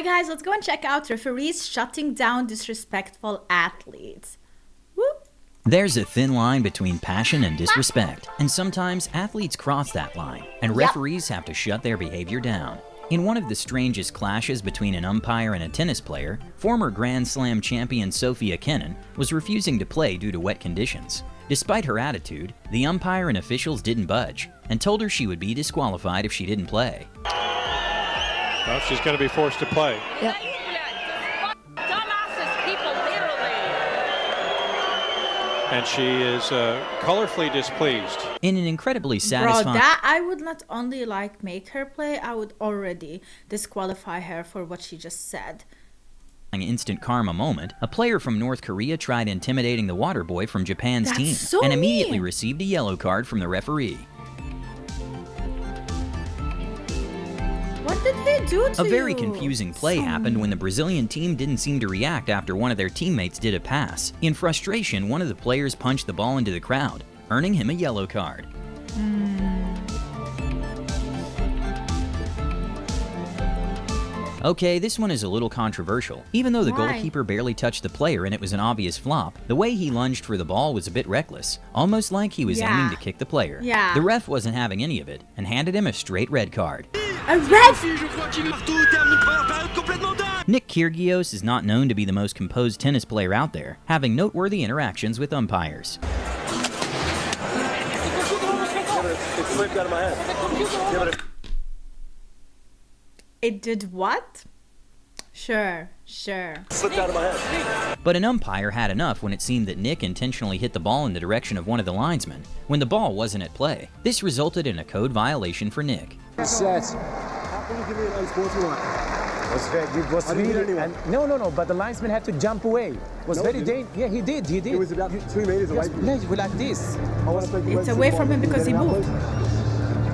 Hi guys, let's go and check out referees shutting down disrespectful athletes. Woo! There's a thin line between passion and disrespect, and sometimes athletes cross that line, and referees have to shut their behavior down. In one of the strangest clashes between an umpire and a tennis player, former Grand Slam champion Sophia Kennan was refusing to play due to wet conditions. Despite her attitude, the umpire and officials didn't budge and told her she would be disqualified if she didn't play. Well, she's going to be forced to play. Yep. Dumbasses, people, literally. And she is colorfully displeased. In an incredibly satisfying... Bro, that I would not only make her play, I would already disqualify her for what she just said. instant karma moment, a player from North Korea tried intimidating the water boy from Japan's team and immediately received a yellow card from the referee. What did he do to A very confusing play happened when the Brazilian team didn't seem to react after one of their teammates did a pass. In frustration, one of the players punched the ball into the crowd, earning him a yellow card. Okay, this one is a little controversial. Even though the goalkeeper barely touched the player and it was an obvious flop, the way he lunged for the ball was a bit reckless, almost like he was aiming to kick the player. The ref wasn't having any of it and handed him a straight red card. A red? Nick Kyrgios is not known to be the most composed tennis player out there, having noteworthy interactions with umpires. It did what? Sure. Slipped out of my head. But an umpire had enough when it seemed that Nick intentionally hit the ball in the direction of one of the linesmen when the ball wasn't at play. This resulted in a code violation for Nick. Set. How can you give me an unsportsmanlike? No, but the linesman had to jump away. Very dangerous. Yeah, he did. It was about 3 meters away from me. Like this. It's away from him because he moved.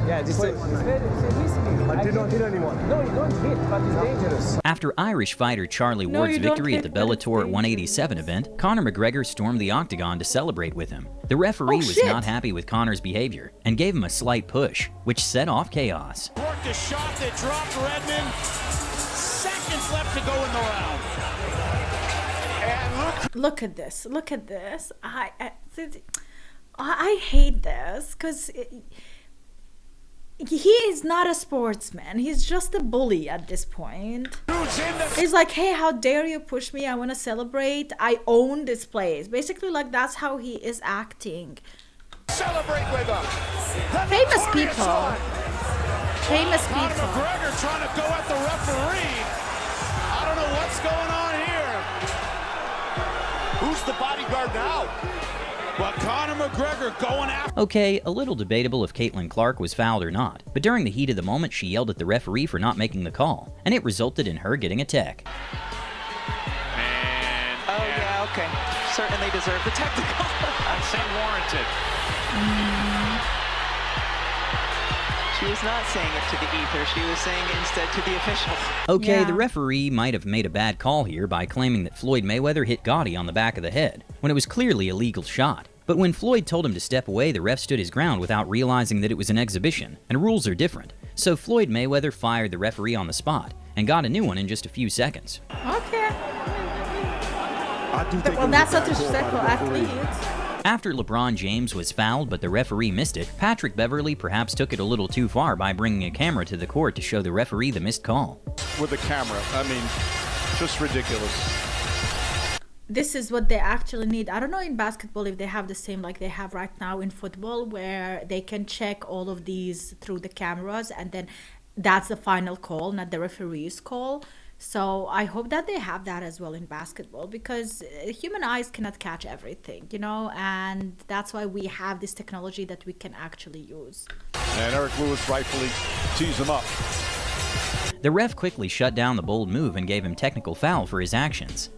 Yeah, this is very risky. I did not hit anyone. No, you don't hit, but it's dangerous. After Irish fighter Charlie Ward's victory at the Bellator 187 event, Conor McGregor stormed the octagon to celebrate with him. The referee was not happy with Conor's behavior and gave him a slight push, which set off chaos. Worked a shot that dropped Redmond. Seconds left to go in the round. And Look at this. I hate this because he is not a sportsman. He's just a bully at this point. He's like, hey, how dare you push me? I want to celebrate. I own this place. Basically, like, that's how he is acting. celebrate with them. Famous people. Famous Conor people. McGregor trying to go at the referee. I don't know what's going on here. Who's the bodyguard now? But Conor McGregor going after. Okay, a little debatable if Caitlin Clark was fouled or not, but during the heat of the moment she yelled at the referee for not making the call, and it resulted in her getting a tech. And oh yeah, okay. Certainly deserved the technical. I'd say warranted. She was not saying it to the ether, she was saying it instead to the official. Okay, the referee might have made a bad call here by claiming that Floyd Mayweather hit Gotti on the back of the head, when it was clearly a legal shot. But when Floyd told him to step away, the ref stood his ground without realizing that it was an exhibition, and rules are different. So Floyd Mayweather fired the referee on the spot, and got a new one in just a few seconds. Okay. Well, that's not a disrespectful athlete. After LeBron James was fouled but the referee missed it, Patrick Beverley perhaps took it a little too far by bringing a camera to the court to show the referee the missed call. With the camera, I mean, just ridiculous. This is what they actually need. I don't know in basketball if they have the same like they have right now in football, where they can check all of these through the cameras and then that's the final call, not the referee's call. So I hope that they have that as well in basketball, because human eyes cannot catch everything, you know, and that's why we have this technology that we can actually use. And Eric Lewis rightfully tees him up. The ref quickly shut down the bold move and gave him technical foul for his actions.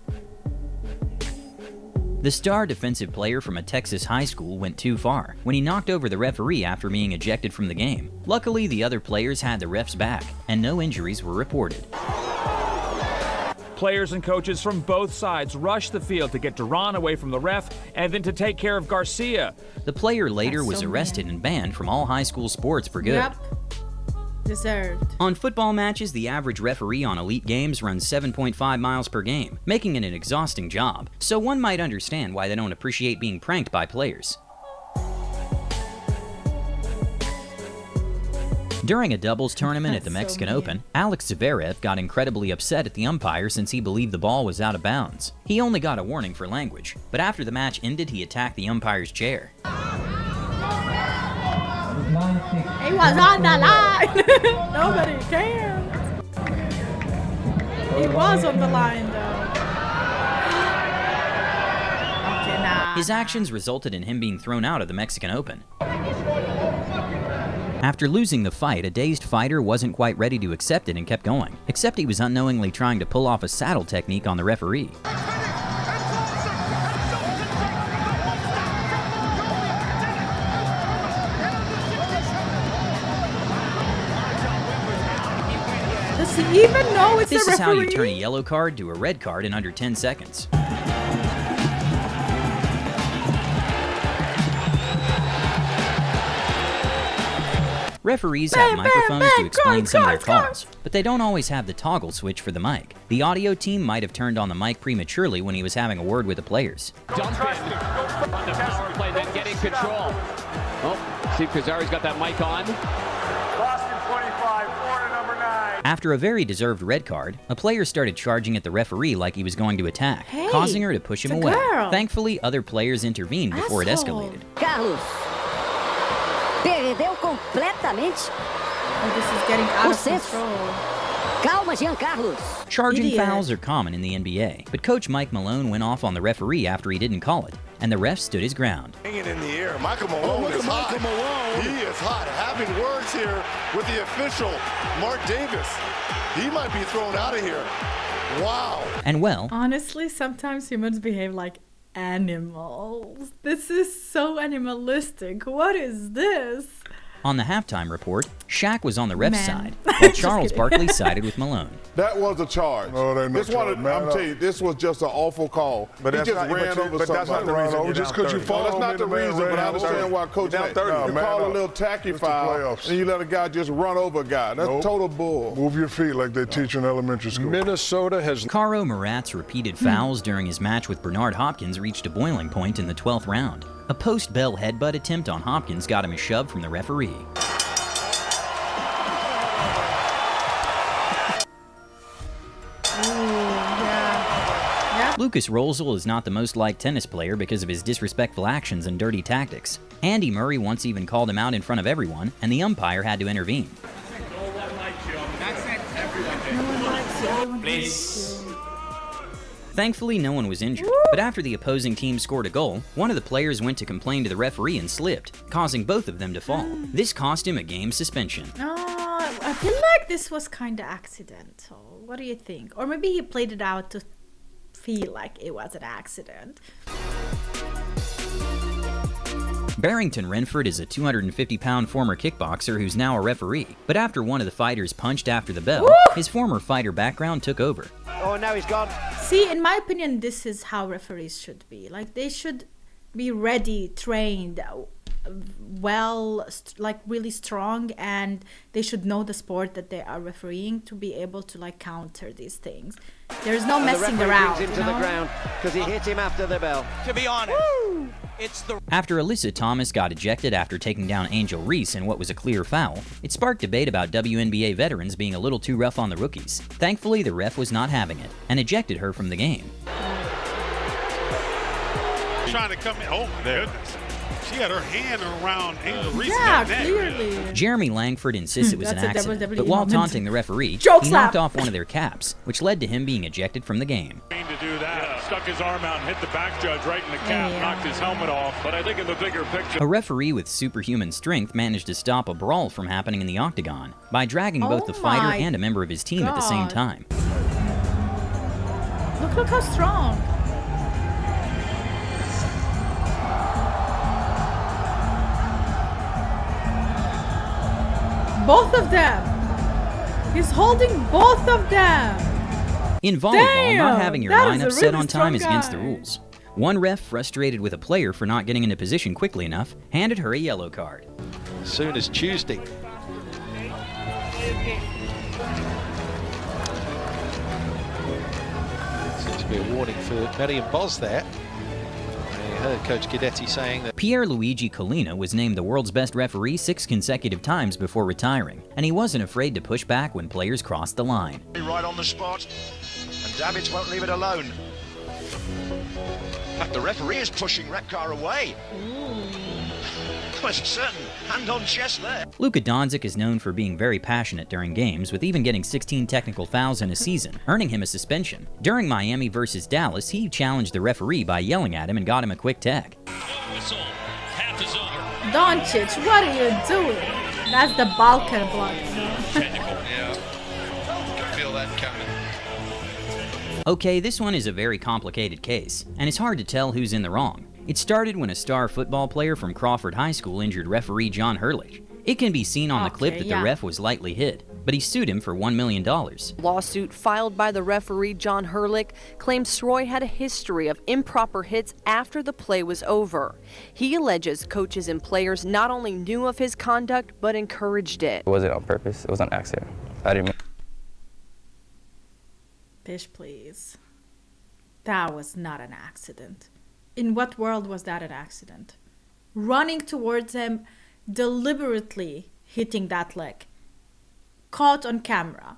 The star defensive player from a Texas high school went too far when he knocked over the referee after being ejected from the game. Luckily, the other players had the ref's back, and no injuries were reported. Players and coaches from both sides rushed the field to get Duran away from the ref and then to take care of Garcia. The player later was arrested and banned from all high school sports for good. Deserved. On football matches, the average referee on elite games runs 7.5 miles per game, making it an exhausting job. So one might understand why they don't appreciate being pranked by players. During a doubles tournament at the Mexican Open, Alex Zverev got incredibly upset at the umpire since he believed the ball was out of bounds. He only got a warning for language, but after the match ended, he attacked the umpire's chair. He was on the line. Nobody cared. He was on the line, though. Okay, nah. His actions resulted in him being thrown out of the Mexican Open. After losing the fight, a dazed fighter wasn't quite ready to accept it and kept going, except he was unknowingly trying to pull off a saddle technique on the referee. Does he even know it's This a referee? is how you turn a yellow card to a red card in under 10 seconds. Referees have microphones to explain some of their calls, but they don't always have the toggle switch for the mic. The audio team might have turned on the mic prematurely when he was having a word with the players. Dump in on the power play, then getting control. Oh, see if Kazari's got that mic on. Boston 25, Florida number 9. After a very deserved red card, a player started charging at the referee like he was going to attack, causing her to push him away. Girl. Thankfully, other players intervened before it escalated. Carlos. Perdeu completamente. Oh, this is getting out of control. Calma, Giancarlos. Charging fouls are common in the NBA, but Coach Mike Malone went off on the referee after he didn't call it, and the ref stood his ground. Hanging in the air. Michael Malone is hot. He is hot. Having words here with the official, Mark Davis. He might be thrown out of here. Wow. And well, honestly, sometimes humans behave like animals. This is so animalistic. What is this? On the halftime report, Shaq was on the ref's side, while Charles Barkley sided with Malone. That was a charge. No, that ain't no charge. I'm telling you, this was just an awful call. But he that's just not, ran over but that's not the reason you're just because you fall. That's not the reason, but I understand why Coach down 30. You call a little tacky foul, and you let a guy just run over a guy. That's total bull. Move your feet like they teach in elementary school. Minnesota has... Caro Murat's repeated fouls during his match with Bernard Hopkins reached a boiling point in the 12th round. A post-bell headbutt attempt on Hopkins got him a shove from the referee. Lucas Rosel is not the most liked tennis player because of his disrespectful actions and dirty tactics. Andy Murray once even called him out in front of everyone, and the umpire had to intervene. Thankfully, no one was injured, but after the opposing team scored a goal, one of the players went to complain to the referee and slipped, causing both of them to fall. This cost him a game suspension. I feel like this was kind of accidental. What do you think? Or maybe he played it out to feel like it was an accident. Barrington Renford is a 250-pound former kickboxer who's now a referee. But after one of the fighters punched after the bell, his former fighter background took over. Oh, now he's gone. See, in my opinion, this is how referees should be. Like, they should be ready, trained, well, like really strong, and they should know the sport that they are refereeing to be able to like counter these things. There's no messing around. Brings him to the ground because he hit him after the bell. To be honest, it's the... After Alyssa Thomas got ejected after taking down Angel Reese in what was a clear foul, it sparked debate about WNBA veterans being a little too rough on the rookies. Thankfully, the ref was not having it and ejected her from the game. Trying to come in. Oh my goodness. She had her hand around Angel Reese's neck. Clearly. Jeremy Langford insists it was an accident, but while taunting the referee, he knocked off one of their caps, which led to him being ejected from the game. To do that, stuck his arm out and hit the back judge right in the cap, knocked his helmet off. But I think in the bigger picture, a referee with superhuman strength managed to stop a brawl from happening in the octagon by dragging both the fighter and a member of his team at the same time. Look how strong. Both of them. He's holding both of them. In volleyball, not having your lineup set on time is against the rules. One ref, frustrated with a player for not getting into position quickly enough, handed her a yellow card. As soon as Tuesday. to be a warning for bunnymonbiz there. I heard Coach Guidetti saying that Pierluigi Collina was named the world's best referee 6 consecutive times before retiring, and he wasn't afraid to push back when players crossed the line. Right on the spot, and Davids won't leave it alone. In fact, the referee is pushing Repcar away. There's a certain hand on chest there. Luka Doncic is known for being very passionate during games, with even getting 16 technical fouls in a season, earning him a suspension. During Miami versus Dallas, he challenged the referee by yelling at him and got him a quick tech. Doncic, what are you doing? That's the Balkan blood. Yeah. Can feel that coming. Okay, this one is a very complicated case, and it's hard to tell who's in the wrong. It started when a star football player from Crawford High School injured referee John Hurlich. It can be seen on the clip that the ref was lightly hit, but he sued him for $1 million. Lawsuit filed by the referee John Hurlich claims Sroy had a history of improper hits after the play was over. He alleges coaches and players not only knew of his conduct, but encouraged it. It wasn't on purpose, it was an accident. I didn't mean. Fish, please. That was not an accident. In what world was that an accident? Running towards him, deliberately hitting that leg. Caught on camera.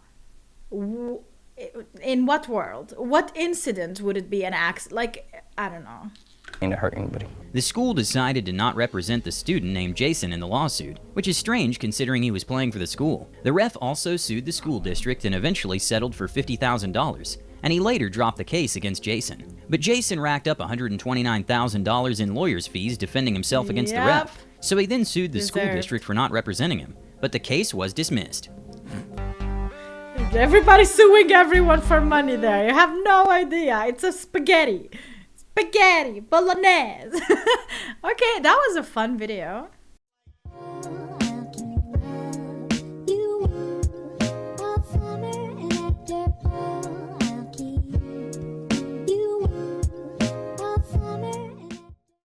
In what world? What incident would it be an accident? Like, I don't know. I didn't hurt anybody. The school decided to not represent the student named Jason in the lawsuit, which is strange considering he was playing for the school. The ref also sued the school district and eventually settled for $50,000. And he later dropped the case against Jason. But Jason racked up $129,000 in lawyer's fees defending himself against the ref. So he then sued the school district for not representing him. But the case was dismissed. Everybody's suing everyone for money there. You have no idea. It's a spaghetti. Spaghetti. Bolognese. Okay, that was a fun video.